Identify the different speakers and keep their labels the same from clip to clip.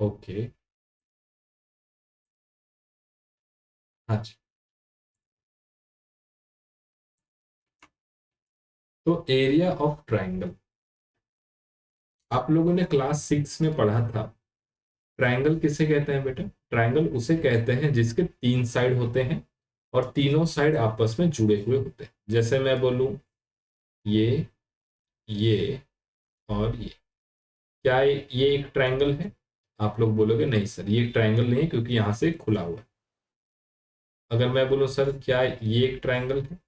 Speaker 1: Okay. हाँ जी। तो area of triangle, आप लोगों ने क्लास 6 में पढ़ा था। ट्राइंगल किसे कहते हैं बेटा? ट्राइंगल उसे कहते हैं जिसके 3 साइड होते हैं और तीनों साइड आपस में जुड़े हुए होते हैं। जैसे मैं बोलूं ये और ये, क्या ये एक ट्राइंगल है? आप लोग बोलोगे नहीं सर ये एक ट्राइंगल नहीं है क्योंकि यहां से खुला हुआ है। अगर मैं बोलूं सर क्या ये एक ट्राइंगल है?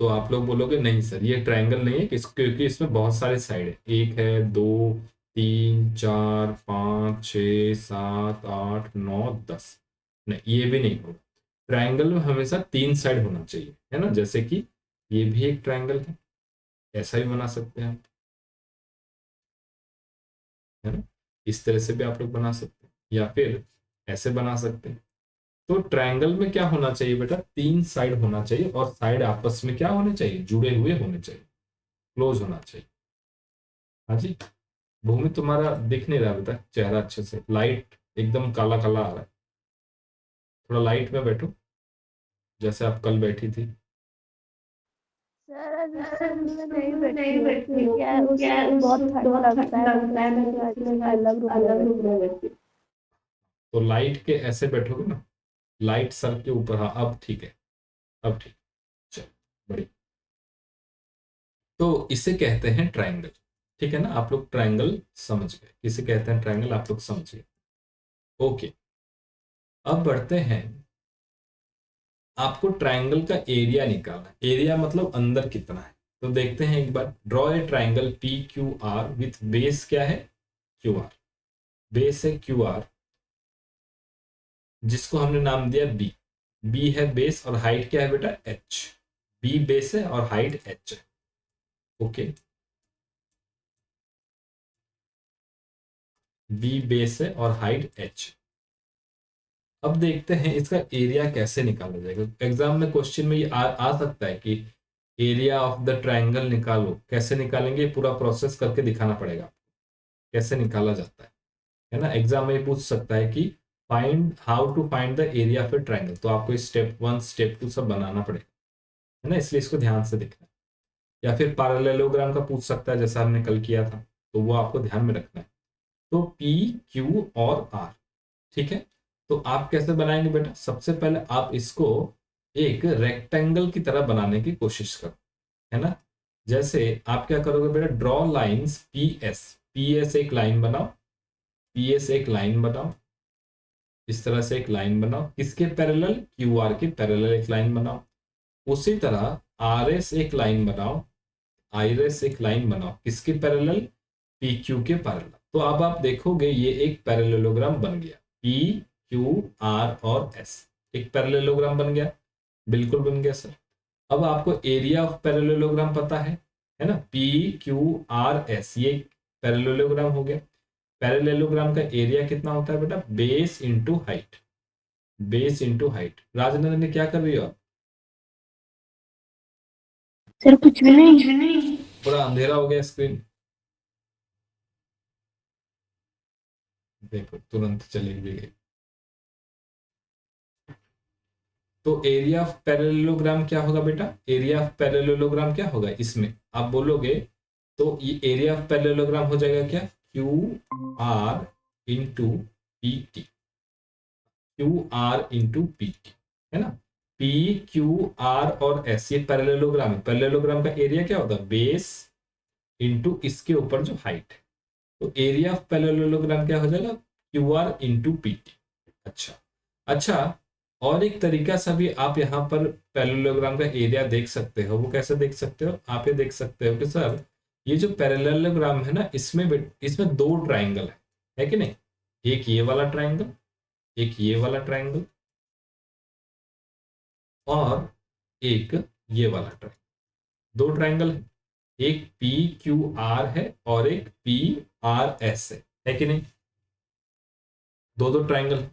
Speaker 1: तो आप लोग बोलोगे नहीं सर ये ट्रायंगल नहीं है क्योंकि इसमें बहुत सारे साइड है, एक है, दो, तीन, चार, पाँच, छ, सात, आठ, नौ, 10। नहीं ये भी नहीं होगा। ट्रायंगल में हमेशा 3 साइड होना चाहिए, है ना? जैसे कि ये भी एक ट्रायंगल है, ऐसा भी बना सकते हैं आप, है ना? इस तरह से भी आप लोग बना सकते हैं या फिर ऐसे बना सकते हैं। तो ट्रायंगल में क्या होना चाहिए बेटा? 3 साइड होना चाहिए और साइड आपस में क्या होने चाहिए? जुड़े हुए होने चाहिए, क्लोज होना चाहिए। हाँ जी। भूमि तुम्हारा दिख नहीं रहा बेटा चेहरा अच्छे से, लाइट एकदम काला काला आ रहा है। थोड़ा लाइट में बैठो जैसे आप कल बैठी थी।
Speaker 2: सर आज स्कूल में नहीं बैठी हूँ क्योंकि यार उसमें बहुत ठंड लगता है ना, तो इसलिए आज अलग रूम में बैठी हूँ।
Speaker 1: तो लाइट के ऐसे बैठोगे ना, लाइट सर के ऊपर। हाँ अब ठीक है, अब ठीक। चलो बढ़िया। तो इसे कहते हैं ट्रायंगल। ठीक है ना? आप लोग ट्रायंगल समझ गए, किसे कहते हैं ट्रायंगल आप लोग समझ गए। ओके। अब बढ़ते हैं, आपको ट्रायंगल का एरिया निकालना है। एरिया मतलब अंदर कितना है। तो देखते हैं एक बार, draw a triangle P Q R with base क्या है? Q R. बेस है क्यू आर, जिसको हमने नाम दिया बी। बी है बेस और हाइट क्या है बेटा? एच। बी बेस है और हाइट एच है। ओके। बी बेस है और हाइट एच। अब देखते हैं इसका एरिया कैसे निकाला जाएगा। एग्जाम में क्वेश्चन में ये आ सकता है कि एरिया ऑफ द ट्रायंगल निकालो। कैसे निकालेंगे? पूरा प्रोसेस करके दिखाना पड़ेगा कैसे निकाला जाता है ना? एग्जाम में पूछ सकता है कि find how to find the area of a triangle. तो आपको स्टेप 1 स्टेप 2 सब बनाना पड़ेगा, है ना? इसलिए इसको ध्यान से देखना है। या फिर पैरेललोग्राम का पूछ सकता है जैसा हमने कल किया था, तो वो आपको ध्यान में रखना है। तो पी क्यू और आर, ठीक है। तो आप कैसे बनाएंगे बेटा? सबसे पहले आप इसको एक रेक्टेंगल की तरह बनाने की कोशिश करो, है ना? जैसे आप क्या करोगे बेटा? Draw lines P S. P S एक लाइन बनाओ, पी एस एक लाइन बनाओ, इस तरह से एक लाइन बनाओ। किसके पैरेलल? क्यू आर के पैरेलल एक लाइन बनाओ। उसी तरह आर एस एक लाइन बनाओ, आई एस एक लाइन बनाओ। किसके पैरेलल? पी क्यू के पैरेलल। तो अब आप देखोगे ये एक पैरेललोग्राम बन गया। पी क्यू आर और एस एक पैरेललोग्राम बन गया। बिल्कुल बन गया सर। अब आपको एरिया ऑफ पैरेललोग्राम पता है ना? पी क्यू आर एस ये पैरेललोग्राम हो गया। पैरेललोग्राम का एरिया कितना होता है बेटा? Base into height. Base into height. Rajnandan क्या कर रही हो आप?
Speaker 2: सर कुछ भी नहीं।
Speaker 1: पूरा अंधेरा हो गया स्क्रीन। देखो तुरंत चली भी गई। तो एरिया ऑफ पैरेललोग्राम क्या होगा बेटा? एरिया ऑफ पैरेललोग्राम क्या होगा इसमें आप बोलोगे? तो ये एरिया ऑफ पैरेललोग्राम हो जाएगा क्या? Q R into P T. Q R into P T, है ना? पी क्यू आर और एस ये पैरेललोग्राम है। पैरेललोग्राम का एरिया क्या होता है? बेस इंटू इसके ऊपर जो हाइट है। तो एरिया ऑफ पैरेललोग्राम क्या हो जाएगा? Q R into P T. अच्छा। अच्छा, और एक तरीका सा भी आप यहाँ पर पैरेललोग्राम का एरिया देख सकते हो। वो कैसे देख सकते हो? आप ये देख सकते हो कि सर ये जो पैरेललोग्राम है ना, इसमें 2 ट्राइंगल है कि नहीं? एक ये वाला ट्राइंगल, एक ये वाला ट्राइंगल, और एक ये वाला ट्राइंगल। 2 ट्राइंगल है। एक पी क्यू आर है और एक पी आर एस है कि नहीं? दो दो ट्राइंगल,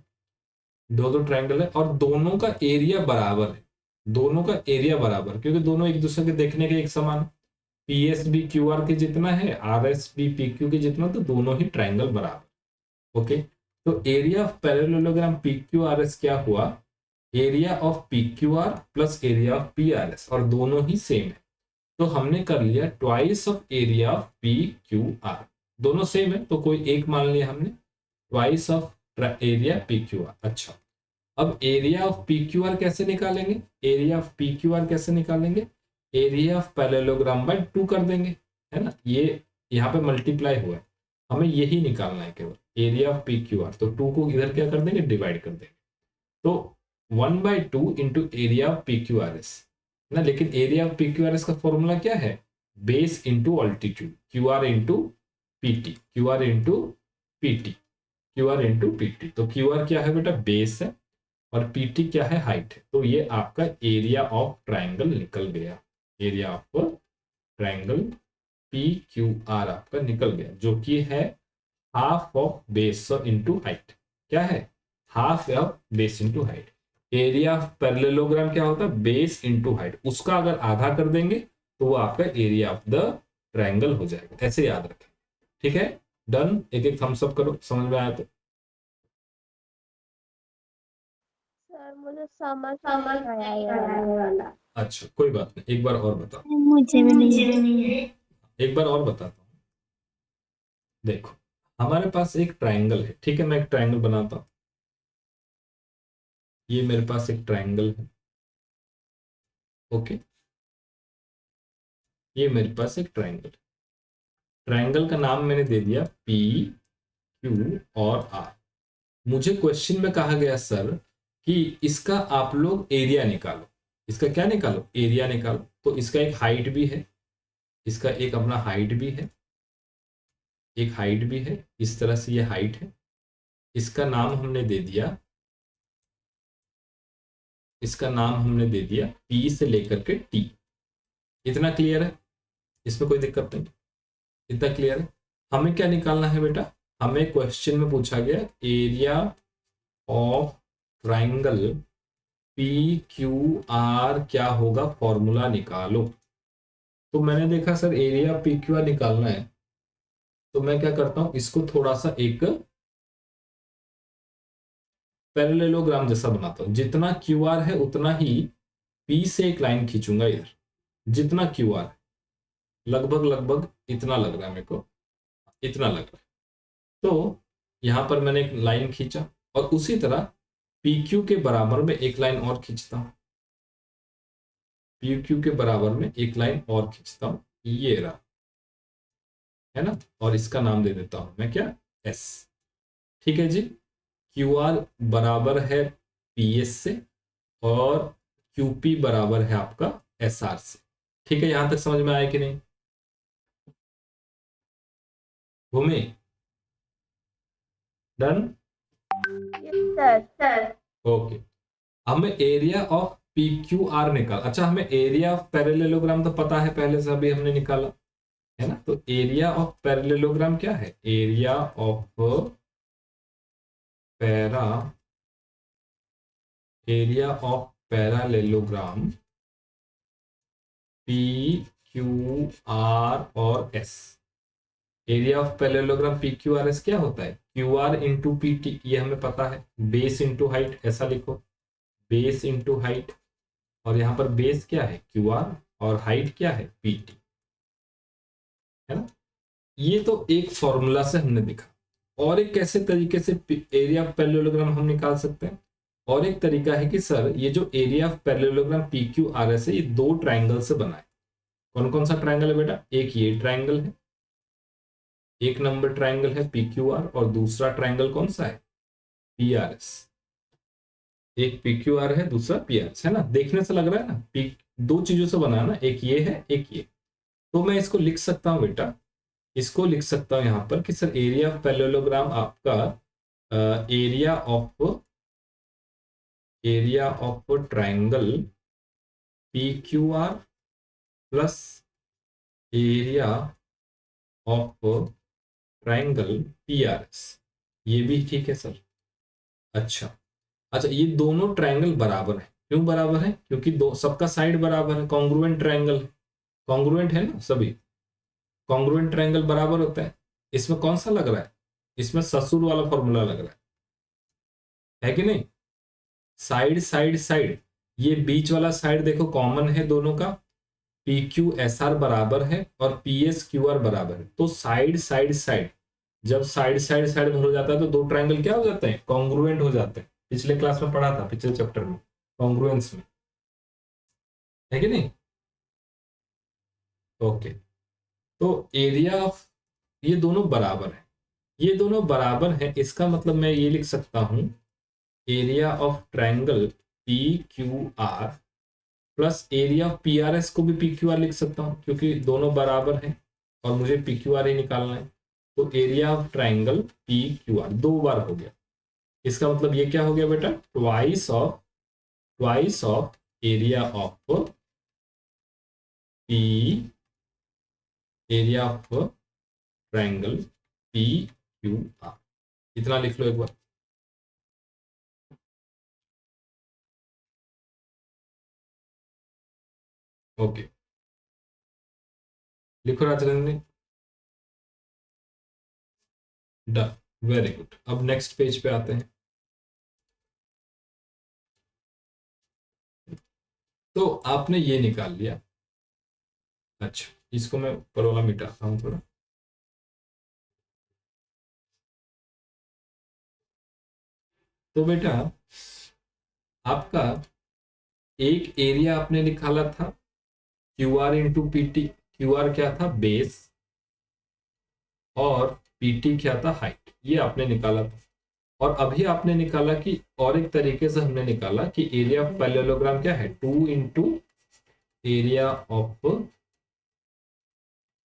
Speaker 1: दो दो ट्राइंगल है और दोनों का एरिया बराबर है। दोनों का एरिया बराबर, क्योंकि दोनों एक दूसरे के देखने के एक समान, P S B Q R के जितना है, R S B P Q के जितना, तो दोनों ही ट्राइंगल बराबर। ओके, तो area of parallelogram P Q R S क्या हुआ, area of P Q R plus area of P R S, और दोनों ही सेम है, तो हमने कर लिया twice of area of P Q R. दोनों सेम है तो कोई एक मान लिया हमने, twice of area P Q are. अच्छा, अब area of P Q are कैसे निकालेंगे, area of P Q are कैसे निकालेंगे, एरिया ऑफ पैरेललोग्राम बाय 2 कर देंगे, है ना, ये यहाँ पे मल्टीप्लाई हुआ है, हमें यही निकालना है केवल, area of P Q are, तो 2 को इधर क्या कर देंगे, डिवाइड कर देंगे, तो 1/2 into area of P Q R S ना। लेकिन area of P Q R S का फॉर्मूला क्या है, base into altitude, Q R into P T, Q R into P T, Q R into P T. तो Q R क्या है बेटा, base है, और पी टी क्या है, हाइट है। तो ये आपका एरिया ऑफ ट्राइंगल निकल गया, area of triangle P Q are आपका निकल गया, जो कि है half of base into height. क्या है, half of base into height. Area of parallelogram क्या होता है, बेस इंटू हाइट, उसका अगर आधा कर देंगे तो वो आपका एरिया ऑफ द ट्राइंगल हो जाएगा, ऐसे याद रखें। ठीक है, डन, एक एक थम्स अप करो, समझ में आया तो।
Speaker 2: सर मुझे समझ नहीं आया ये वाला।
Speaker 1: अच्छा कोई बात नहीं, एक बार और बता,
Speaker 2: मुझे भी नहीं है।
Speaker 1: एक बार और बताता हूँ। देखो, हमारे पास एक ट्राइंगल है, ठीक है, मैं एक ट्राइंगल बनाता हूँ, ये मेरे पास एक ट्राइंगल है। ओके, ये मेरे पास एक ट्राइंगल, ट्राइंगल का नाम मैंने दे दिया पी क्यू और आर। मुझे क्वेश्चन में कहा गया सर कि इसका आप लोग एरिया निकालो, इसका क्या निकालो, एरिया निकालो। तो इसका एक हाइट भी है, इसका एक अपना हाइट भी है, एक हाइट भी है, इस तरह से ये हाइट है, इसका नाम हमने दे दिया, इसका नाम हमने दे दिया पी से लेकर के टी। इतना क्लियर है, इसमें कोई दिक्कत नहीं, इतना क्लियर है। हमें क्या निकालना है बेटा, हमें क्वेश्चन में पूछा गया area of triangle P Q are क्या होगा, फॉर्मूला निकालो। तो मैंने देखा sir area P Q R निकालना है, तो मैं क्या करता हूं, इसको थोड़ा सा एक पैरेललोग्राम जैसा बनाता हूं, जितना क्यू आर है उतना ही पी से एक लाइन खींचूंगा इधर, जितना क्यू आर है, लगभग लगभग इतना लग रहा है मेरे को, इतना लग रहा है। तो यहां पर मैंने एक लाइन खींचा, और उसी तरह पी क्यू के बराबर में एक लाइन और खींचता हूं, पी क्यू के बराबर में एक लाइन और खींचता हूं, ये रहा, है ना, और इसका नाम दे देता हूं मैं क्या, एस। ठीक है जी, क्यू आर बराबर है पी एस से, और क्यू पी बराबर है आपका एस आर से। ठीक है, यहां तक समझ में आया कि नहीं, भूमि, डन,
Speaker 2: सर
Speaker 1: ओके। हमें area of P Q are निकाल, अच्छा हमें एरिया ऑफ पैरेललोग्राम तो पता है, पहले से अभी हमने निकाला है ना। तो एरिया ऑफ पैरेललोग्राम क्या है, area of para, area of parallelogram P Q R और S. Area of parallelogram P Q R S क्या होता है, Q R into P T, ये हमें पता है, बेस इंटू हाइट, ऐसा लिखो, बेस इंटू हाइट, और यहाँ पर बेस क्या है, क्यू आर, और हाइट क्या है, पी टी, है ना। ये तो एक फॉर्मूला से हमने देखा, और एक कैसे तरीके से एरिया ऑफ पैरेललोग्राम हम निकाल सकते हैं, और एक तरीका है कि सर ये जो area of parallelogram P Q R S है, ये दो ट्राइंगल से बना है। कौन कौन सा ट्राइंगल है बेटा, एक ये ट्राइंगल है, एक नंबर ट्राइंगल है पी क्यू आर, और दूसरा ट्राइंगल कौन सा है, पी आर एस। एक पी क्यू आर है, दूसरा पी आर एस, है ना, देखने से लग रहा है ना, पी दो चीजों से बना ना, एक ये है एक ये। तो मैं इसको लिख सकता हूं बेटा, इसको लिख सकता हूं यहां पर कि सर एरिया ऑफ पैरेललोग्राम आपका area of triangle P Q R plus area of triangle P R S, ये भी ठीक है सर। अच्छा अच्छा, ये दोनों ट्राइंगल बराबर है, क्यों बराबर है? क्योंकि दो सबका साइड बराबर है, कॉन्ग्रुएंट ट्रायंगल, कॉन्ग्रुएंट है ना सभी, कॉन्ग्रुएंट ट्रायंगल बराबर होता है। इसमें कौन सा लग रहा है? इसमें ससुर वाला फॉर्मूला लग रहा है कि नहीं? साइड साइड साइड, ये बीच वाला साइड देखो कॉमन है दोनों का, पी क्यू एस आर बराबर है और पी एस क्यू आर बराबर है, तो साइड साइड साइड, जब साइड साइड साइड हो जाता है तो दो ट्रायंगल क्या हो जाते हैं? कॉन्ग्रुएंट हो जाते हैं। पिछले क्लास में पढ़ा था, पिछले चैप्टर में, कॉन्ग्रुएंस में, है कि नहीं? ओके, तो एरिया ऑफ, ये दोनों बराबर है, ये दोनों बराबर है, इसका मतलब मैं ये लिख सकता हूं, area of triangle P Q R plus area of P R S को भी पी क्यू आर लिख सकता हूं, क्योंकि दोनों बराबर हैं और मुझे पी क्यू आर ही निकालना है। तो area of triangle P Q are दो बार हो गया, इसका मतलब ये क्या हो गया बेटा? Twice of area of P, area of triangle P Q R, इतना लिख लो एक बार। ओके, लिखो राजरंजनी। Done, very good. अब नेक्स्ट पेज पे आते हैं। तो आपने ये निकाल लिया, अच्छा इसको मैं ऊपर वाला मिटाता हूँ थोड़ा। तो बेटा आपका एक एरिया आपने निकाला था Q R into P T, Q R क्या था? बेस, और पीटी क्या था? हाइट, ये आपने निकाला था। और अभी आपने निकाला कि, और एक तरीके से हमने निकाला कि एरिया ऑफ पैरेललोग्राम क्या है? 2 into area of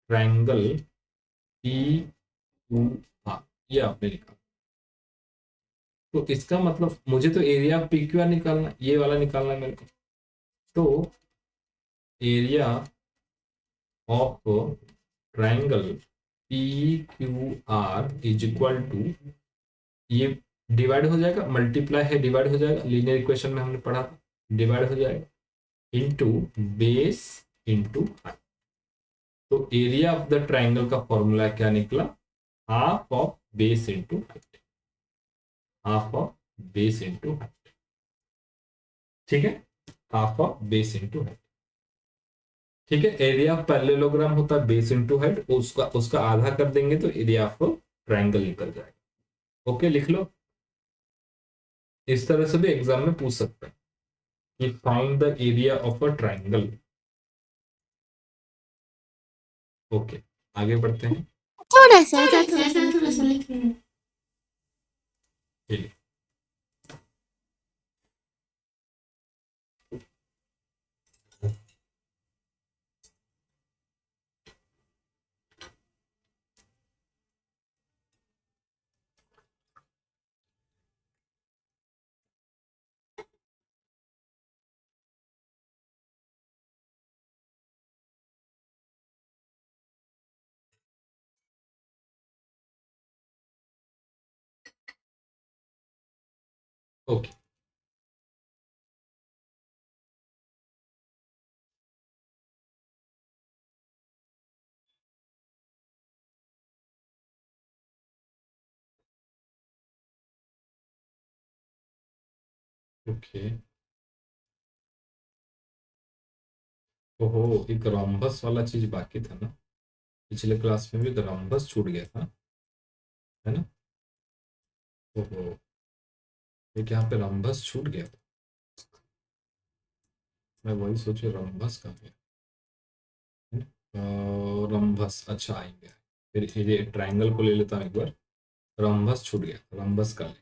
Speaker 1: triangle P Q R, ये आपने निकाला। तो इसका मतलब मुझे तो area of P Q R निकालना, ये वाला निकालना है मेरे को। तो area of triangle P Q R is equal to, ये डिवाइड हो जाएगा, मल्टीप्लाई है डिवाइड हो जाएगा, लीनियर इक्वेशन में हमने पढ़ा था, डिवाइड हो जाएगा, इंटू बेस इंटू हाइट। तो एरिया ऑफ द ट्रायंगल का फॉर्मूला क्या निकला? Half of base into height, half of base into height, ठीक है, half of base into height, ठीक है। एरिया ऑफ पैरेललोग्राम होता है बेस इंटू हाइट, उसका उसका आधा कर देंगे तो एरिया ऑफ ट्रायंगल निकल जाएगा। ओके, लिख लो। इस तरह से भी एग्जाम में पूछ सकता है कि find the area of a triangle. Okay, आगे बढ़ते हैं।
Speaker 2: थोड़ा सा लिख रहे हैं।
Speaker 1: चलिए। Okay, okay. ओहो, एक रोम्बस वाला चीज बाकी था ना, पिछले क्लास में भी रोम्बस छूट गया था, है ना? ओहो, एक यहाँ पे रोम्बस छूट गया था, मैं वही सोचू रोम्बस कहाँ गया। रोम्बस, अच्छा आएंगे, फिर ये ट्रायंगल को ले लेता हूँ एक बार। रोम्बस छूट गया, रोम्बस कर ले।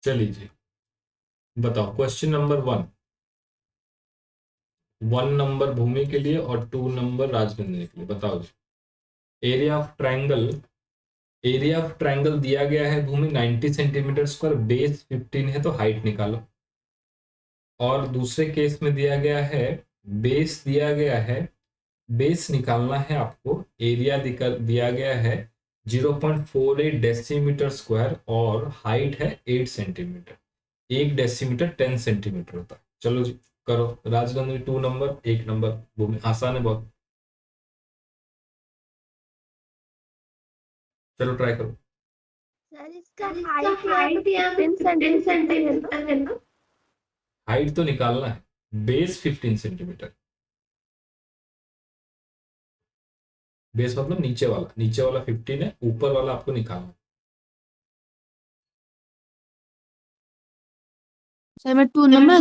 Speaker 1: चलिए जी, बताओ क्वेश्चन नंबर 1 नंबर भूमि के लिए और 2 नंबर राजनंदिनी के लिए। बताओ जी, एरिया ऑफ ट्रायंगल दिया गया है भूमि 90 सेंटीमीटर स्क्वायर, बेस 15 है, तो हाइट निकालो। और दूसरे केस में दिया गया है, बेस दिया गया है, बेस निकालना है आपको, एरिया दिया गया है 0.48 डेसीमीटर स्क्वायर और हाइट है 8 सेंटीमीटर। 1 डेसीमीटर 10 सेंटीमीटर होता है। चलो जी, करो। राजनंदिनी 2 नंबर, 1 नंबर भूमि, आसान है बहुत। चलो ट्राई करो।
Speaker 2: सर इसका हाइट यहाँ पे 15 सेंटीमीटर है ना?
Speaker 1: हाइट तो निकालना है, बेस 15 सेंटीमीटर। बेस मतलब नीचे वाला 15 है, ऊपर वाला आपको निकालना है।
Speaker 2: सर मैं 2 नंबर।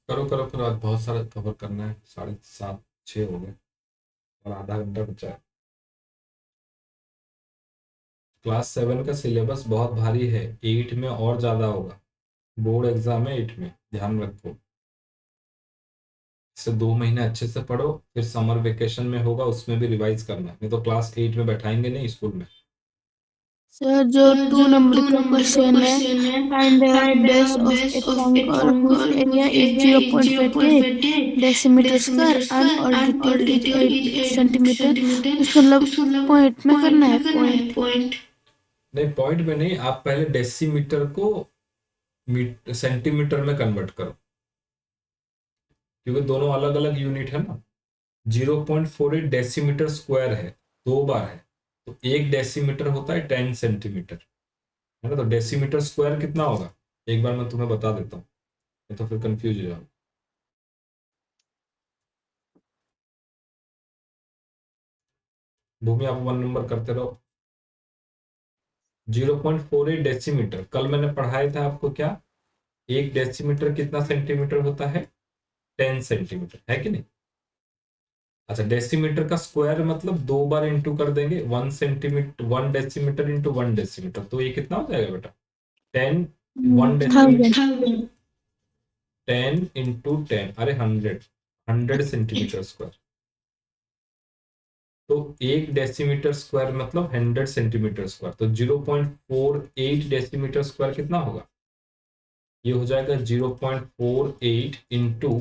Speaker 1: करो करो करो, आज बहुत सारा कवर करना है, 7:30 6 हो गए और आधा घंटा बचा है। क्लास 7 का सिलेबस बहुत भारी है, 8 में और ज्यादा होगा। बोर्ड एग्जाम है 8 में, ध्यान रखो। इससे 2 महीने अच्छे से पढ़ो, फिर समर वेकेशन में होगा, उसमें भी रिवाइज करना है, नहीं तो क्लास 8 में बैठाएंगे नहीं स्कूल में।
Speaker 2: सर जो 2 नंबर का क्वेश्चन है, find the base of a triangle whose area is 0.58 decimetre square and altitude is 8 centimetre. इसको मतलब पॉइंट में करना है, पॉइंट।
Speaker 1: नहीं, पॉइंट में नहीं, आप पहले डेसीमीटर को सेंटीमीटर में कन्वर्ट करो, क्योंकि दोनों अलग अलग यूनिट है ना। 0.48 डेसीमीटर स्क्वायर है, 2 बार है, तो 1 डेसीमीटर होता है 10 सेंटीमीटर, है ना। तो डेसीमीटर स्क्वायर कितना होगा, एक बार मैं तुम्हें बता देता हूँ, नहीं तो फिर कंफ्यूज हो जाओ। भूमि आप 1 नंबर करते रहो। 0.48 डेसीमीटर, कल मैंने पढ़ाया था आपको क्या, 1 डेसीमीटर कितना सेंटीमीटर होता है, 10 सेंटीमीटर, है कि नहीं। अच्छा, डेसीमीटर का स्क्वायर मतलब 2 बार इंटू कर देंगे, 1 सेंटीमीटर 1 डेसीमीटर इंटू 1 डेसीमीटर, तो ये कितना हो जाएगा बेटा, 10। 1 डेसीमीटर,
Speaker 2: 1000।
Speaker 1: 10 इंटू 10, अरे 100, 100 सेंटीमीटर स्क्वायर। तो 1 डेसीमीटर स्क्वायर मतलब 100 सेंटीमीटर स्क्वायर, तो 0.48 डेसीमीटर स्क्वायर कितना होगा, ये हो जाएगा 0.48 इंटू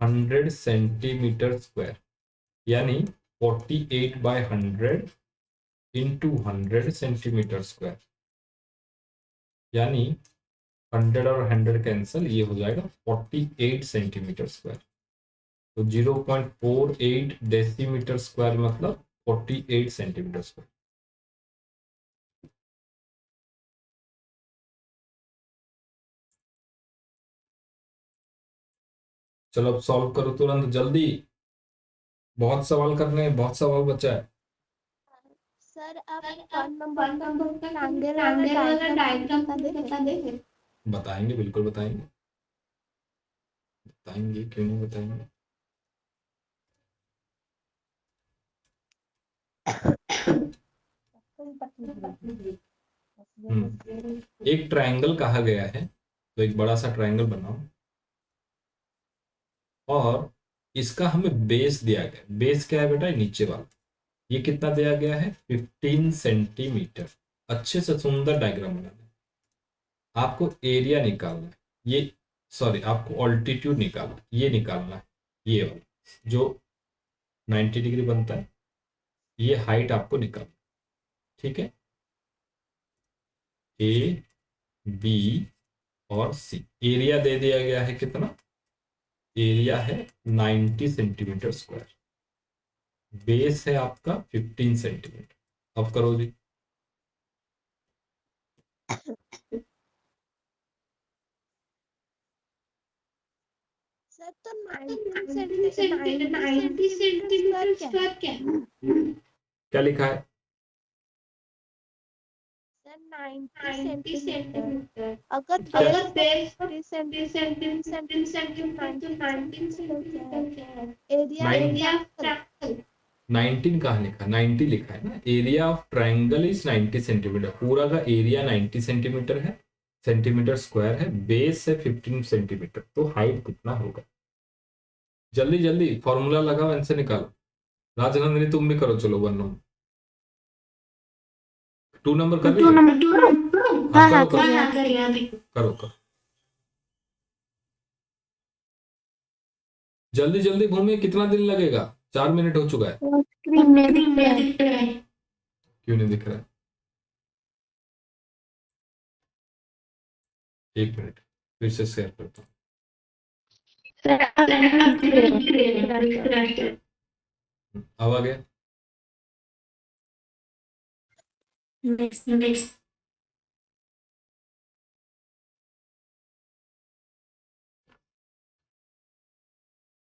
Speaker 1: 100 सेंटीमीटर स्क्वायर, यानी 48/100 इंटू 100 सेंटीमीटर स्क्वायर, यानी 100 और 100 कैंसल, ये हो जाएगा 48 सेंटीमीटर स्क्वायर। तो 0.48 डेसीमीटर स्क्वायर मतलब 48 सेंटीमीटर स्क्वायर। चलो अब सॉल्व करो तुरंत जल्दी, बहुत सवाल करने हैं, बहुत सवाल बचा है।
Speaker 2: सर आप 1 नंबर का ट्रायंगल वाला डायग्राम मुझे बता देंगे?
Speaker 1: बताएंगे, बिल्कुल बताएंगे, बताएंगे, क्यों नहीं बताएंगे। एक ट्रायंगल कहा गया है, तो एक बड़ा सा ट्रायंगल बनाओ, और इसका हमें बेस दिया गया, बेस क्या है बेटा, नीचे वाला, ये कितना दिया गया है, 15 सेंटीमीटर। अच्छे से सुंदर डायग्राम बनाना है। आपको एरिया निकालना है, ये, सॉरी, आपको ऑल्टीट्यूड निकालना है, ये निकालना है, ये वाला जो 90 डिग्री बनता है, ये हाइट आपको निकालना है, ठीक है। ए, बी और सी, एरिया दे दिया गया है कितना, एरिया है 90 सेंटीमीटर स्क्वायर, बेस है आपका 15 सेंटीमीटर। अब करो जी।
Speaker 2: सर तो 90 सेंटीमीटर स्क्वायर क्या है?
Speaker 1: क्या लिखा है,
Speaker 2: सर 90 सेंटीमीटर, अगर बेस 15 सेंटीमीटर तो 90 सेंटीमीटर क्या है? Area of
Speaker 1: 9,
Speaker 2: triangle.
Speaker 1: 19 कहाँ लिखा, 90 लिखा है ना। Area of triangle is 90 centimetre, पूरा का एरिया 90 सेंटीमीटर है, सेंटीमीटर स्क्वायर है, बेस है 15 सेंटीमीटर, तो हाइट कितना होगा? जल्दी जल्दी फॉर्मूला लगाओ, आंसर निकालो। राजनंदिनी तुम भी करो, चलो 1 नंबर 2 नंबर कर रही
Speaker 2: टू
Speaker 1: है?
Speaker 2: नंबर हाँ हाँ
Speaker 1: करो
Speaker 2: करिए।
Speaker 1: करो करो जल्दी जल्दी। भूमि कितना दिन लगेगा? 4 मिनट हो चुका है।
Speaker 2: स्क्रीन में दिख रहा है।
Speaker 1: क्यों नहीं दिख रहा है? 1 मिनट फिर से शेयर करता हूँ।
Speaker 2: सर अब दिख रहा है।
Speaker 1: अब आ गया।
Speaker 2: नेक्स्ट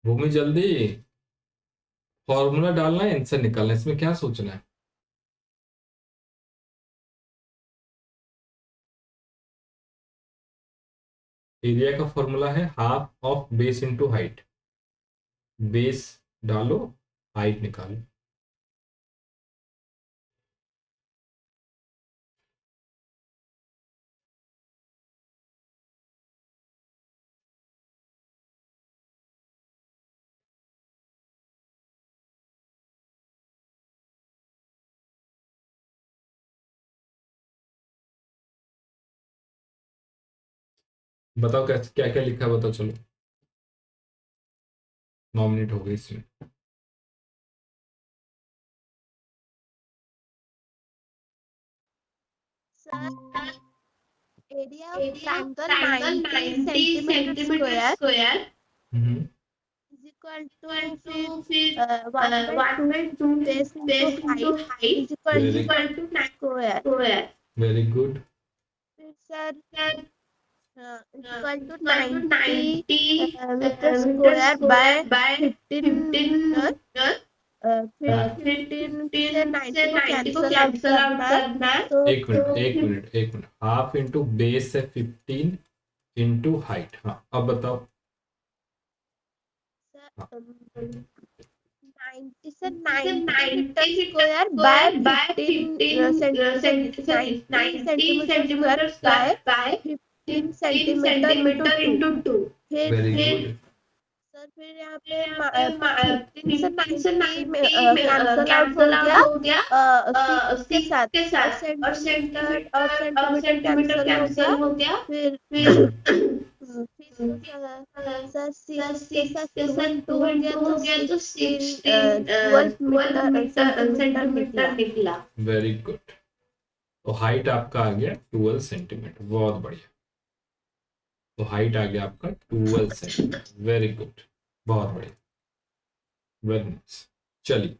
Speaker 1: भूमि जल्दी फॉर्मूला डालना है, आंसर निकालना है, इसमें क्या सोचना है? एरिया का फॉर्मूला है half of base into height. Base डालो, हाइट निकालो। बताओ कैसे, क्या क्या लिखा है बताओ, चलो 9 मिनट हो गए इसमें।
Speaker 3: Sir area of triangle 90 centimetre square
Speaker 1: hmm
Speaker 3: is equal to फिर 1/2 base into height is equal to square.
Speaker 1: Very good.
Speaker 3: फिर sir equal to 90 metre square by 15 metre. फिर 15 से 90 को कैंसिल आउट करना है, तो
Speaker 1: एक मिनट हाफ इंटू बेस है 15 इंटू हाइट। हाँ अब बताओ।
Speaker 3: सर 90 से 90 metre square by 15 centimetre square by 15 centimetre into 2। फिर
Speaker 1: वेरी गुड।
Speaker 3: सर फिर यहाँ पे 15 से 90 में कैंसल आउट हो गया 6 के साथ, और सेंटीमीटर कैंसल हो गया। फिर सर 6 के साथ 2 इंटू हो गया तो 12 मीटर सेंटीमीटर निकला।
Speaker 1: Very good. तो हाइट आपका आ गया 12 सेंटीमीटर, बहुत बढ़िया। तो हाइट आ गया आपका 12 सेंटीमीटर, वेरी गुड, बहुत बढ़िया, वेरी नाइस। चलिए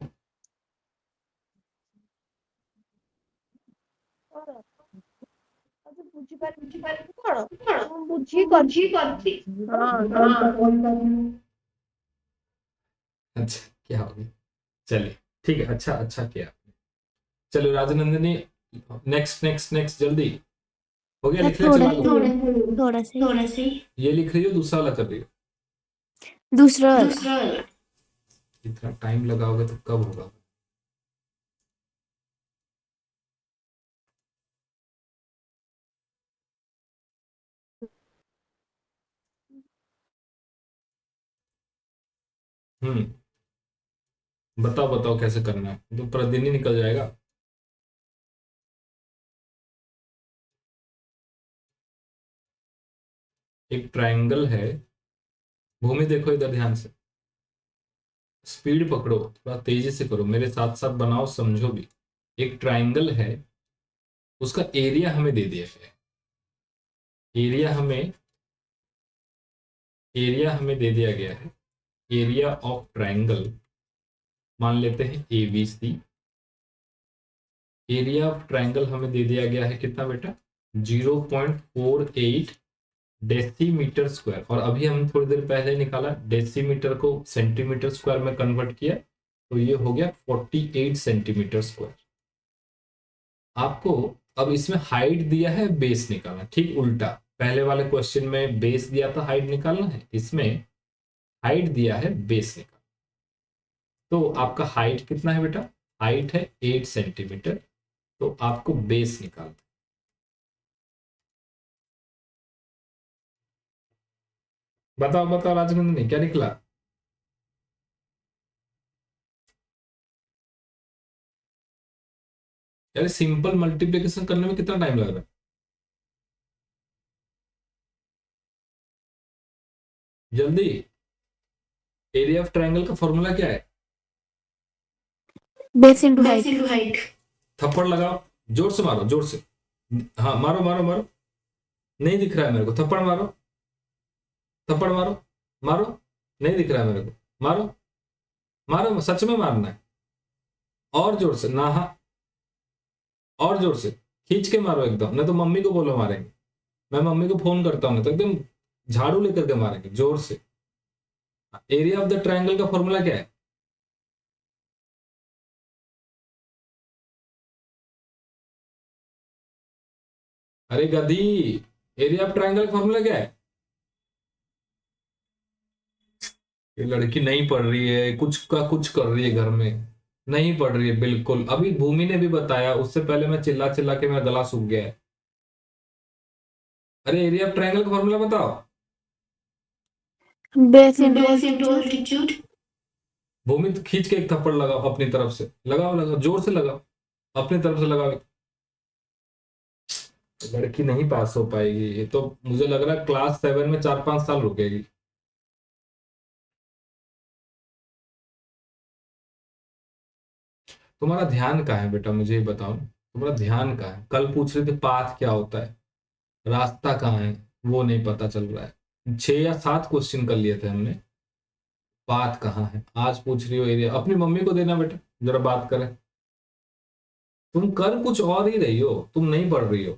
Speaker 1: अच्छा क्या हो गया? चलिए ठीक है, अच्छा अच्छा किया आपने। चलो राजनंदिनी नेक्स्ट नेक्स्ट नेक्स्ट जल्दी हो गया, लिख ले
Speaker 2: थोड़ा
Speaker 1: चला लो।
Speaker 2: थोड़ा सा
Speaker 1: ये लिख रही हो, दूसरा वाला कर रही हो?
Speaker 2: दूसरा वाला।
Speaker 1: इतना टाइम लगाओगे तो कब होगा? बताओ बताओ कैसे करना है, तो पूरा दिन ही निकल जाएगा। एक ट्रायंगल है। भूमि देखो इधर ध्यान से, स्पीड पकड़ो, थोड़ा तेजी से करो, मेरे साथ साथ बनाओ, समझो भी। एक ट्रायंगल है, उसका एरिया हमें दे दिया गया है। एरिया हमें दे दिया गया है। एरिया ऑफ ट्रायंगल मान लेते हैं ABC। एरिया ऑफ ट्रायंगल हमें दे दिया गया है कितना बेटा? 0.48 डेसीमीटर स्क्वायर। और अभी हम थोड़ी देर पहले निकाला, डेसीमीटर को सेंटीमीटर स्क्वायर में कन्वर्ट किया, तो ये हो गया 48 सेंटीमीटर स्क्वायर। आपको अब इसमें हाइट दिया है, बेस निकालना, ठीक उल्टा। पहले वाले क्वेश्चन में बेस दिया था, हाइट निकालना है, इसमें हाइट दिया है, बेस निकालना। तो आपका हाइट कितना है बेटा? हाइट है 8 सेंटीमीटर। तो आपको बेस निकालना। बताओ बताओ राजनंदिनी, क्या निकला? यार सिंपल मल्टीप्लिकेशन करने में कितना टाइम लग रहा है? जल्दी। एरिया ऑफ ट्रायंगल का फॉर्मूला क्या है?
Speaker 2: Base into height.
Speaker 1: थप्पड़ लगाओ, जोर से मारो, जोर से। हाँ मारो मारो मारो। नहीं दिख रहा है मेरे को, थप्पड़ मारो, थप्पड़ मारो, मारो। नहीं दिख रहा है मेरे को, मारो मारो, सच में मारना है। और जोर से ना, हाँ और जोर से खींच के मारो एकदम, नहीं तो मम्मी को बोलो मारेंगे। मैं मम्मी को फोन करता हूँ, तो एकदम झाड़ू लेकर के मारेंगे जोर से। एरिया ऑफ द ट्रायंगल का फॉर्मूला क्या है? अरे गधी, एरिया ऑफ ट्रायंगल का फॉर्मूला क्या है? ये लड़की नहीं पढ़ रही है, कुछ का कुछ कर रही है घर में, नहीं पढ़ रही है बिल्कुल। अभी भूमि ने भी बताया, उससे पहले मैं चिल्ला चिल्ला के मेरा गला सूख गया है। अरे एरिया ऑफ ट्रायंगल का फॉर्मूला बताओ।
Speaker 2: Base into altitude.
Speaker 1: भूमि तो खींच के एक थप्पड़ लगाओ अपनी तरफ से, लगाओ लगाओ, जोर से लगाओ, अपनी तरफ से लगाओ। लड़की नहीं पास हो पाएगी ये तो, मुझे लग रहा है क्लास 7 में 4-5 साल रुकेगी। तुम्हारा ध्यान कहाँ है बेटा, मुझे ये बताओ, तुम्हारा ध्यान कहाँ है? कल पूछ रहे थे पाथ क्या होता है, रास्ता कहाँ है, वो नहीं पता चल रहा है। 6 या 7 क्वेश्चन कर लिए थे हमने, पाथ कहाँ है। आज पूछ रही हो एरिया। अपनी मम्मी को देना बेटा, जरा बात करें। तुम कर कुछ और ही रही हो, तुम नहीं पढ़ रही हो,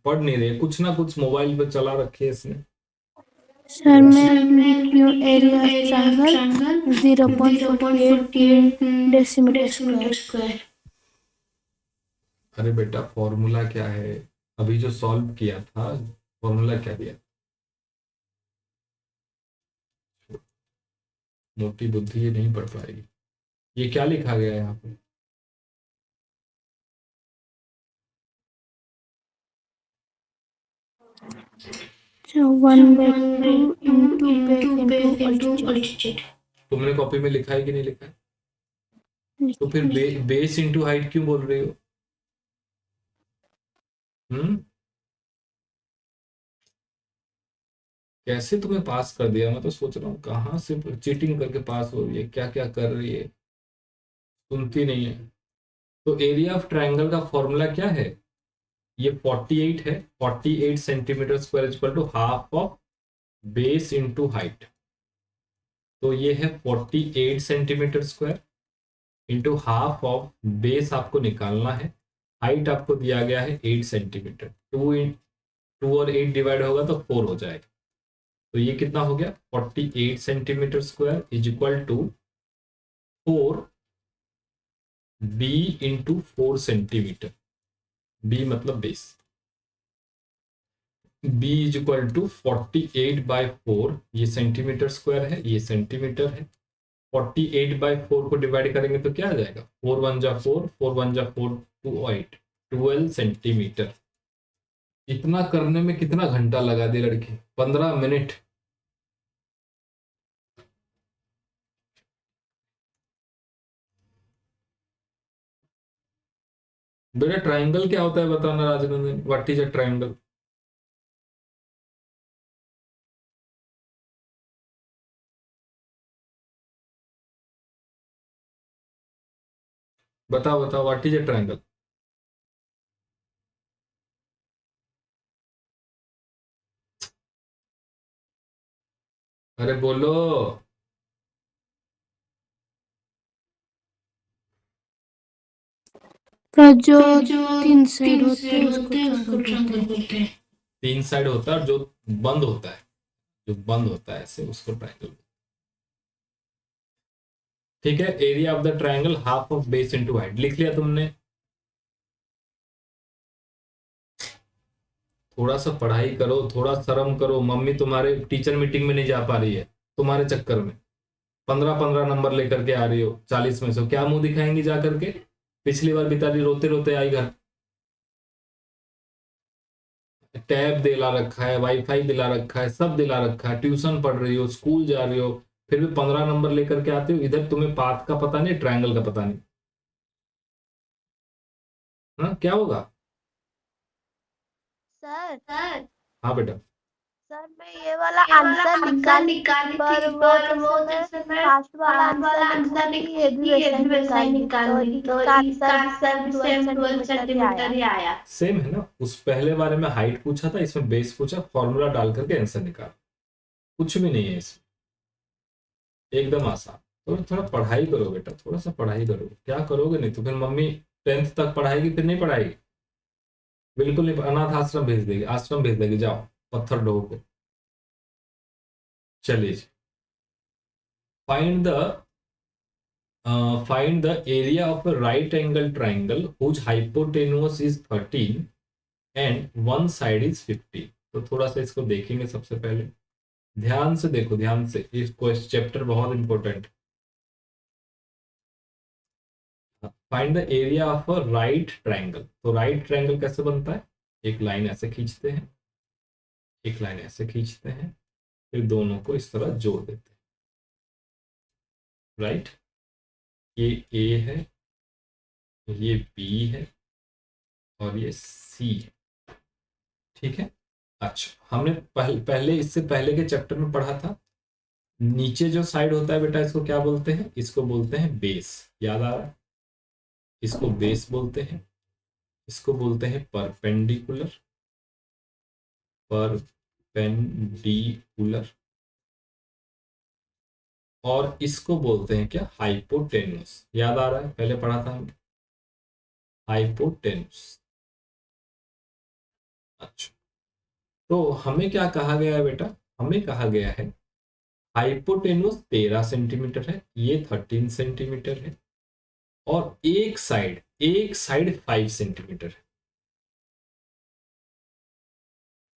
Speaker 1: पढ़ नहीं रही, कुछ ना कुछ मोबाइल पे चला रखी है इसने।
Speaker 2: सर मैं क्यों एरिया ट्रायंगल 0.48 डेसीमीटर स्क्वायर।
Speaker 1: अरे बेटा फॉर्मूला क्या है? अभी जो सॉल्व किया था, फॉर्मूला क्या दिया? मोटी बुद्धि ये नहीं पढ़ पाएगी। ये क्या लिखा गया है यहाँ पे?
Speaker 2: So 1/2 into base into altitude।
Speaker 1: तुमने कॉपी में लिखा है कि नहीं लिखा है? तो फिर बेस इंटू हाइट क्यों बोल रही हो? कैसे तुम्हें पास कर दिया? मैं तो सोच रहा हूँ कहाँ से चीटिंग करके पास हो रही है, क्या क्या कर रही है, सुनती नहीं है। तो एरिया ऑफ ट्रायंगल का फॉर्मूला क्या है? ये 48 है, 48 centimetre square equal to half of base into height. तो ये है 48 centimetre square into half of base आपको निकालना है, हाइट आपको दिया गया है 8 सेंटीमीटर। 2 और 8 डिवाइड होगा तो 4 हो जाएगा। तो ये कितना हो गया? 48 centimetre square is equal to 4 B into 4 centimetre. B मतलब base. B is equal to 48/4, ये सेंटीमीटर स्क्वायर है, ये सेंटीमीटर है। 48/4 को डिवाइड करेंगे तो क्या आ जाएगा? 4 1 जा 4, 4 1 जा 4, 2 8, 12 सेंटीमीटर। इतना करने में कितना घंटा लगा दी लड़की? 15 मिनट। बेटा ट्राइंगल क्या होता है बताना Rajnandan, what is a triangle? बताओ बताओ, व्हाट इज अ ट्राइंगल? अरे बोलो।
Speaker 2: जो 3 साइड होते हैं उसको ट्रायंगल बोलते हैं।
Speaker 1: 3 साइड होता है और जो बंद होता है, जो बंद होता है ऐसे, उसको ट्राइंगल। ठीक है, area of the triangle half of base into height लिख लिया तुमने। थोड़ा सा पढ़ाई करो, थोड़ा शर्म करो। मम्मी तुम्हारे टीचर मीटिंग में नहीं जा पा रही है तुम्हारे चक्कर में। 15 नंबर लेकर के आ रही हो 40 में से, क्या मुंह दिखाएंगी जा करके? पिछली बार बिताली रोते रोते आई घर, टैब दिला रखा है, वाईफाई दिला रखा है, सब दिला रखा है, ट्यूशन पढ़ रही हो, स्कूल जा रही हो, फिर भी 15 नंबर लेकर के आते हो। इधर तुम्हें पाथ का पता नहीं, ट्रायंगल का पता नहीं। हाँ, क्या होगा?
Speaker 3: सर
Speaker 1: हाँ बेटा।
Speaker 3: सर मैं ये वाला आंसर निकाली थी, पर वो जैसे मैं लास्ट वाला आंसर निकाली थी, ये भी वैसा ही निकाल दी, तो इसका आंसर भी सेम 12 सेंटीमीटर ही आया।
Speaker 1: सेम है ना, उस पहले बारे में हाइट पूछा था, इसमें बेस पूछा, फॉर्मूला डाल करके आंसर निकाल, कुछ भी नहीं है इसमें, एकदम आसान। तो थोड़ा पढ़ाई करो बेटा, थोड़ा सा पढ़ाई करो, क्या करोगे नहीं तो फिर मम्मी 10th तक पढ़ाएगी फिर नहीं पढ़ाएगी, बिल्कुल नहीं, अनाथ आश्रम भेज देगी, आश्रम भेज देगी, जाओ पत्थर ढो के। चलिए, find the area of a right angle triangle whose hypotenuse is 13 and one side is 50। तो थोड़ा सा इसको देखेंगे। सबसे पहले ध्यान से देखो, ध्यान से, इसको, इस चैप्टर बहुत important. Find the area of a right triangle. तो राइट ट्रायंगल कैसे बनता है? एक लाइन ऐसे खींचते हैं, एक लाइन ऐसे खींचते हैं, फिर दोनों को इस तरह जोड़ देते हैं, राइट। ये ए है, ये बी है, और ये सी है, ठीक है। अच्छा, हमने पहले इससे पहले के चैप्टर में पढ़ा था, नीचे जो साइड होता है बेटा, इसको क्या बोलते हैं? इसको बोलते हैं बेस, याद आ रहा है? इसको बेस बोलते हैं, इसको बोलते हैं परपेंडिकुलर, परपेंडिकुलर, और इसको बोलते हैं क्या? हाइपोटेन्यूस। याद आ रहा है? पहले पढ़ा था हमने, हाइपोटेन्यूस। अच्छा, तो हमें क्या कहा गया है बेटा? हमें कहा गया है हाइपोटेन्यूस 13 सेंटीमीटर है, ये 13 सेंटीमीटर है, और एक साइड 5 सेंटीमीटर है,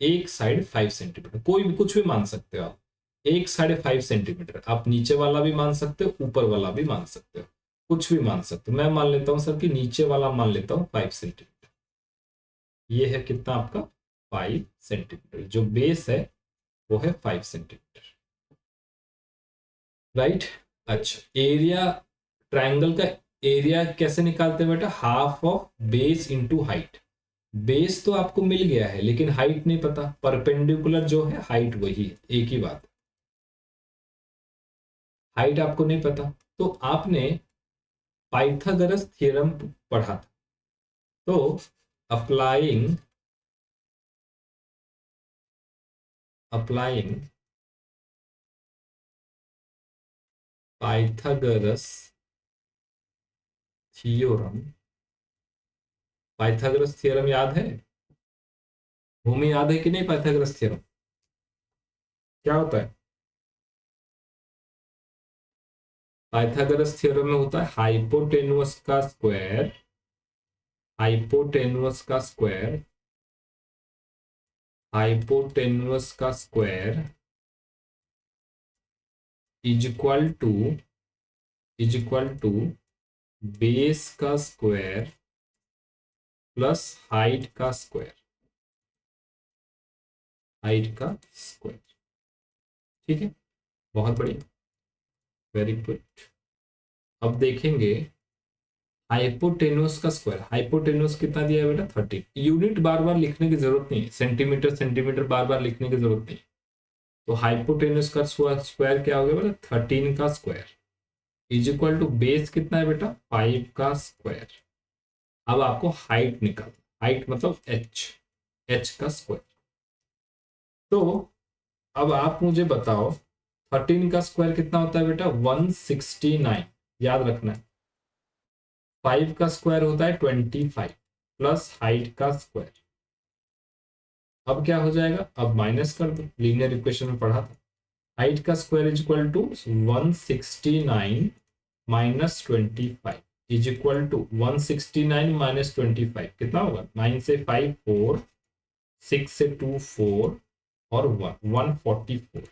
Speaker 1: एक साइड 5 सेंटीमीटर, कोई भी कुछ भी मान सकते हो आप। एक साइड 5 सेंटीमीटर, आप नीचे वाला भी मान सकते हो, ऊपर वाला भी मान सकते हो, कुछ भी मान सकते हो। मैं मान लेता हूं सर कि नीचे वाला मान लेता हूं 5 सेंटीमीटर। ये है कितना आपका? 5 सेंटीमीटर। जो बेस है वो है 5 सेंटीमीटर, राइट। अच्छा, एरिया, ट्रायंगल का एरिया कैसे निकालते हैं बेटा? Half of base into height. Base तो आपको मिल गया है, लेकिन हाइट नहीं पता। परपेंडिकुलर जो है, हाइट वही है, एक ही बात। हाइट आपको नहीं पता, तो आपने पाइथागोरस थ्योरम पढ़ा था। तो applying Pythagoras theorem, Pythagoras theorem याद है? भूमि याद है कि नहीं? पाइथागोरस थ्योरम क्या होता है? पाइथागोरस थ्योरम में होता है हाइपोटेन्यूस का स्क्वायर, हाइपोटेन्यूस का स्क्वायर, हाइपोटेन्यूस का square is equal to base का स्क्वायर प्लस हाइट का स्क्वायर, हाइट का स्क्वायर, ठीक है। बहुत बढ़िया, वेरी गुड। अब देखेंगे हाइपोटेन्यूस का स्क्वायर। हाइपोटेन्यूस कितना दिया है बेटा? 30। यूनिट बार बार लिखने की जरूरत नहीं है, सेंटीमीटर सेंटीमीटर बार बार लिखने की जरूरत नहीं। तो हाइपोटेन्यूस का स्क्वायर क्या हो गया बेटा? 13 का square is equal to base कितना है बेटा? 5 का स्क्वायर। अब आपको हाइट निकाल, हाइट मतलब एच का स्क्वायर। तो अब आप मुझे बताओ 13 का स्क्वायर कितना होता है बेटा? 169, याद रखना है। 5 का स्क्वायर होता है 25 प्लस हाइट का स्क्वायर। अब क्या हो जाएगा? अब माइनस कर दो, लीनियर इक्वेशन में पढ़ा था। हाइट का square is equal to 169 minus 25 is equal to 169 minus 25 कितना होगा? 9 से 5 4, 6 से 2 4 और 1 144।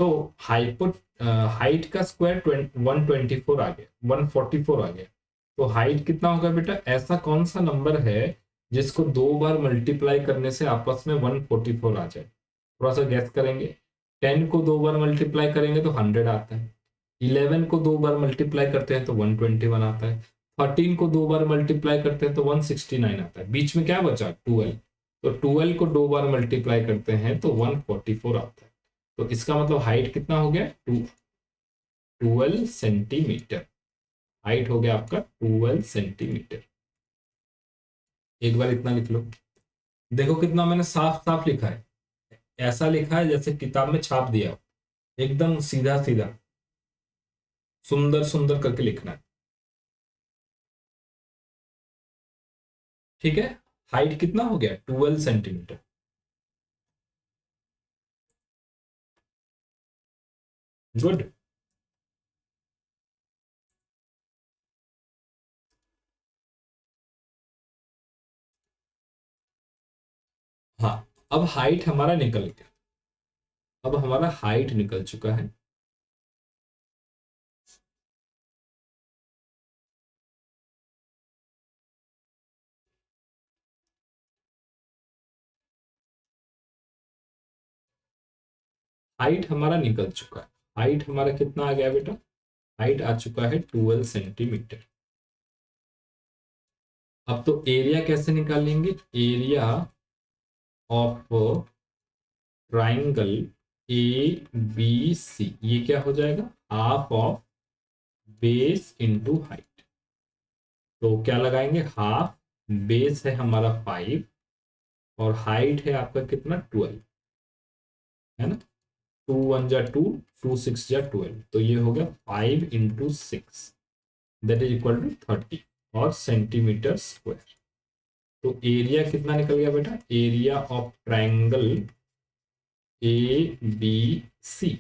Speaker 1: तो हाइट का स्क्वायर 124 आ गया, 144 आ गया। तो हाइट कितना होगा बेटा? ऐसा कौन सा नंबर है जिसको 2 बार मल्टीप्लाई करने से आपस में 144 आ जाए? थोड़ा सा गैस करेंगे। 10 को 2 बार मल्टीप्लाई करेंगे तो 100 आता है। 11 को 2 बार मल्टीप्लाई करते हैं तो 121 आता है। 13 को 2 बार मल्टीप्लाई करते हैं तो 169 आता है। बीच में क्या बचा? 12। तो 12 को 2 बार मल्टीप्लाई करते हैं तो 144 आता है। तो इसका मतलब हाइट कितना हो गया? 12 सेंटीमीटर। हाइट हो गया आपका 12 सेंटीमीटर। एक बार इतना लिख लो। देखो कितना मैंने साफ साफ लिखा है। ऐसा लिखा है जैसे किताब में छाप दिया हो, एकदम सीधा सीधा सुंदर सुंदर करके लिखना है। ठीक है, हाइट कितना हो गया? 12 सेंटीमीटर। गुड। हाँ, अब हाइट हमारा निकल गया। अब हमारा हाइट निकल चुका है। हाइट हमारा निकल चुका है। हाइट हमारा कितना आ गया बेटा? हाइट आ चुका है 12 सेंटीमीटर। अब तो एरिया कैसे निकालेंगे? Area of triangle A B C, ये क्या हो जाएगा? Half of base into height. तो क्या लगाएंगे? हाफ, बेस है हमारा 5 और हाइट है आपका कितना? 12, है ना? 2 1 जा 2, 2 6 जा 12, तो ये हो गया 5 into 6, that is equal to 30 और सेंटीमीटर स्क्वायर। तो एरिया कितना निकल गया बेटा? Area of triangle A B C,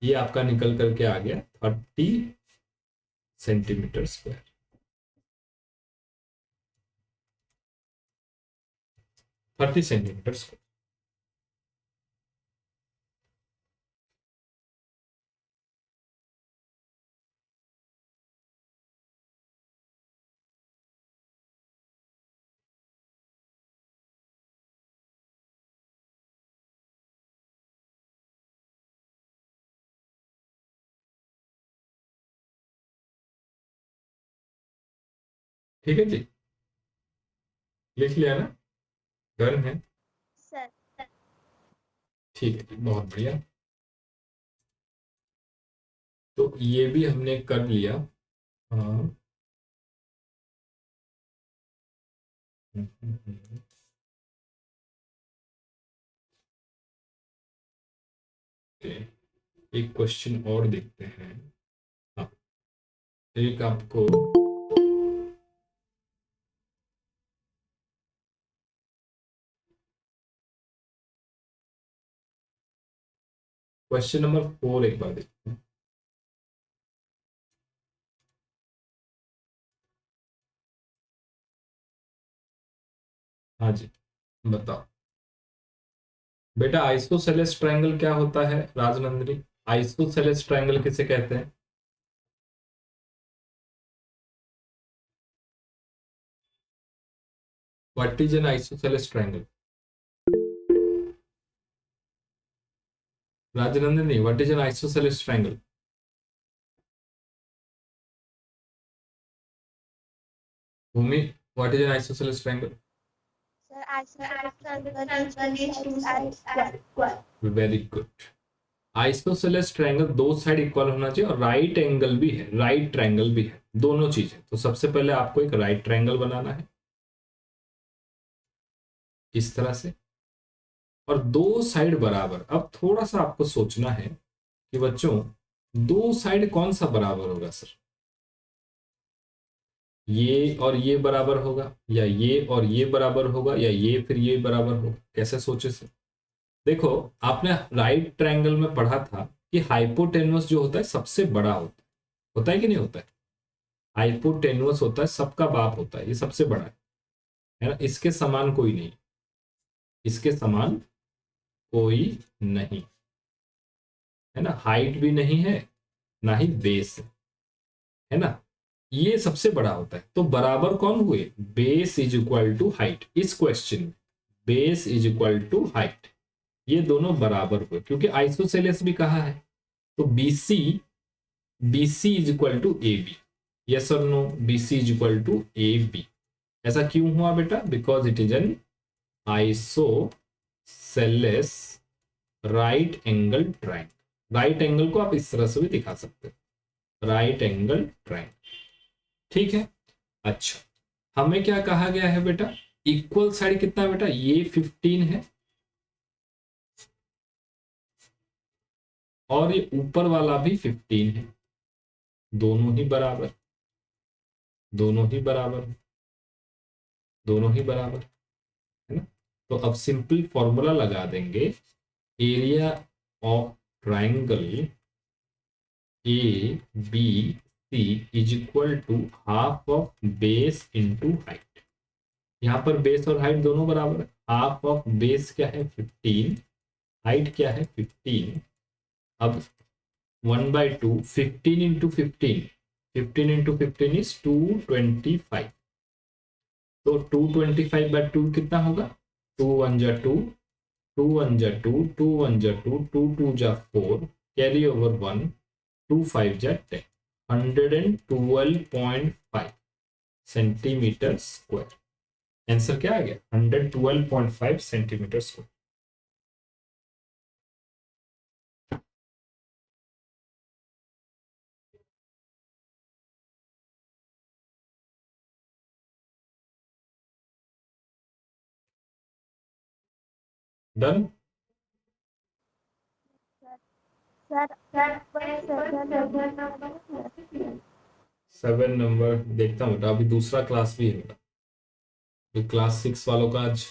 Speaker 1: ये आपका निकल करके आ गया 30 सेंटीमीटर स्क्वायर। 30 centimetre square. ठीक है जी, लिख लिया ना? डन है?
Speaker 3: सर
Speaker 1: ठीक है जी, बहुत बढ़िया। तो ये भी हमने कर लिया। हाँ, एक क्वेश्चन और देखते हैं। हाँ, एक आपको क्वेश्चन नंबर 4 एक बार देखते हैं। हाँ जी, बताओ बेटा, आइसोसेलेस ट्रायंगल क्या होता है? राजनंदिनी, आइसोसेलेस ट्रायंगल किसे कहते हैं? What is an isosceles triangle? Rajnandini, what is an isosceles triangle? Bhumi, what is an isosceles triangle?
Speaker 3: Sir isosceles triangle is two sides are equal.
Speaker 1: Very good. Isosceles triangle दो side equal होना चाहिए और right angle भी है, right triangle भी है, दोनों चीजें। तो सबसे पहले आपको एक राइट ट्रायंगल बनाना है इस तरह से, और दो साइड बराबर। अब थोड़ा सा आपको सोचना है कि बच्चों दो साइड कौन सा बराबर होगा सर? ये और ये बराबर होगा, या ये और ये बराबर होगा, या ये फिर ये बराबर होगा? कैसे सोचे सर? देखो, आपने राइट ट्रायंगल में पढ़ा था कि हाइपोटेन्यूस जो होता है सबसे बड़ा होता है कि नहीं होता है? हाइपोटेन्यूस होता है, सबका बाप होता है, ये सबसे बड़ा है ना? इसके समान कोई नहीं, इसके समान कोई नहीं। है ना, हाइट भी नहीं है ना ही बेस है ना, ये सबसे बड़ा होता है। तो बराबर कौन हुए, base is equal to height. इस क्वेश्चन में base is equal to height, ये दोनों बराबर हुए क्योंकि आइसोसेलेस भी कहा है। तो BC is equal to AB, yes और no, BC is equal to AB। ऐसा क्यों हुआ बेटा, because it is an isosceles right angle triangle. Right angle को आप इस तरह से भी दिखा सकते हो, राइट एंगल ट्रायंगल, ठीक है। अच्छा, हमें क्या कहा गया है बेटा, इक्वल साइड कितना है बेटा, ये 15 है और ये ऊपर वाला भी 15 है, दोनों ही बराबर, दोनों ही बराबर, दोनों ही बराबर, है ना। तो अब सिंपल फॉर्मूला लगा देंगे, area of triangle ABC is equal to half of base into height. यहाँ पर बेस और हाइट दोनों बराबर है। हाफ ऑफ बेस क्या है 15, हाइट क्या है 15। अब 1/2, 15 इंटू 15, 15 इंटू 15 इज 225। तो 225/2 कितना होगा, 2 1 जा 2, 2 1 जा 2, 2 1 जा 2, 2 2 जा 4, कैरी ओवर 1, 2 5 जा 10, 112.5 सेंटीमीटर स्क्वायर। आंसर क्या आ गया, 112.5 सेंटीमीटर स्क्वायर। डन।
Speaker 3: सर पर
Speaker 1: 7 नंबर देखता हूँ बेटा, अभी दूसरा क्लास भी है बेटा। ये क्लास 6 वालों का आज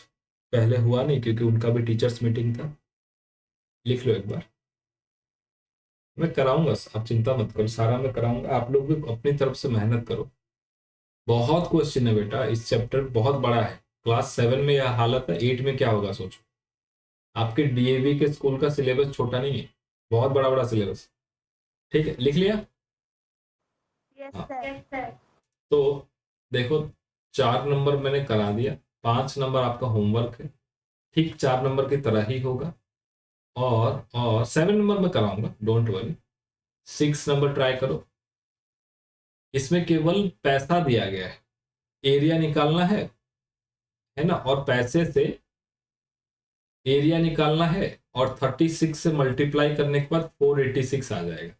Speaker 1: पहले हुआ नहीं क्योंकि उनका भी टीचर्स मीटिंग था। लिख लो एक बार, मैं कराऊंगा, आप चिंता मत करो, सारा मैं कराऊंगा। आप लोग भी अपनी तरफ से मेहनत करो। बहुत क्वेश्चन है बेटा, इस चैप्टर बहुत बड़ा है। क्लास 7 में यह हालत है, 8 में क्या होगा सोचो। आपके DAV के स्कूल का सिलेबस छोटा नहीं है, बहुत बड़ा बड़ा सिलेबस। ठीक है, लिख लिया।
Speaker 3: यस
Speaker 1: हाँ,
Speaker 3: सर।
Speaker 1: तो देखो 4 नंबर मैंने करा दिया, 5 नंबर आपका होमवर्क है, ठीक 4 नंबर की तरह ही होगा। और 7 नंबर में कराऊंगा, डोंट वरी। 6 नंबर ट्राई करो, इसमें केवल पैसा दिया गया है, एरिया निकालना है ना, और पैसे से एरिया निकालना है, और 36 से मल्टीप्लाई करने के बाद 486 आ जाएगा।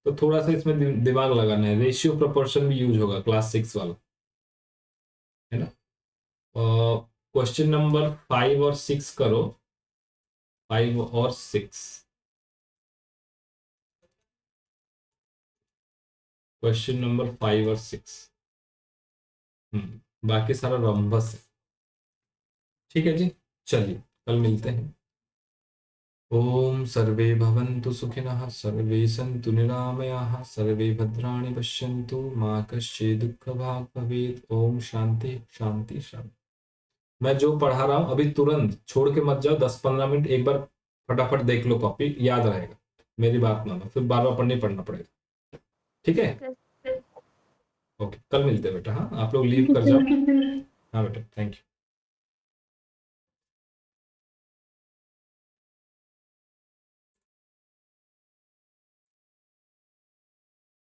Speaker 1: तो थोड़ा सा इसमें दिमाग लगाना है, रेशियो प्रोपोर्शन भी यूज होगा क्लास 6 वाला, है ना। क्वेश्चन नंबर 5 और 6 करो, 5 और 6, क्वेश्चन नंबर 5 और 6। बाकी सारा रंबस है, ठीक है जी। चलिए कल मिलते हैं। ओम सर्वे भवन्तु सुखिनः, सर्वे सन्तु निरामयाः, सर्वे भद्राणि पश्यन्तु, मा कश्चित् दुःखभाग् भवेत्। ओम शांति शांति शांति। मैं जो पढ़ा रहा हूँ अभी तुरंत छोड़ के मत जाओ, 10-15 मिनट एक बार फटाफट देख लो, कॉपी याद रहेगा। मेरी बात मानो, फिर बार बार नहीं पढ़ना पड़ेगा, ठीक है। ओके, कल मिलते हैं बेटा। हाँ, आप लोग लीव कर जाओ। हाँ बेटा, थैंक यू।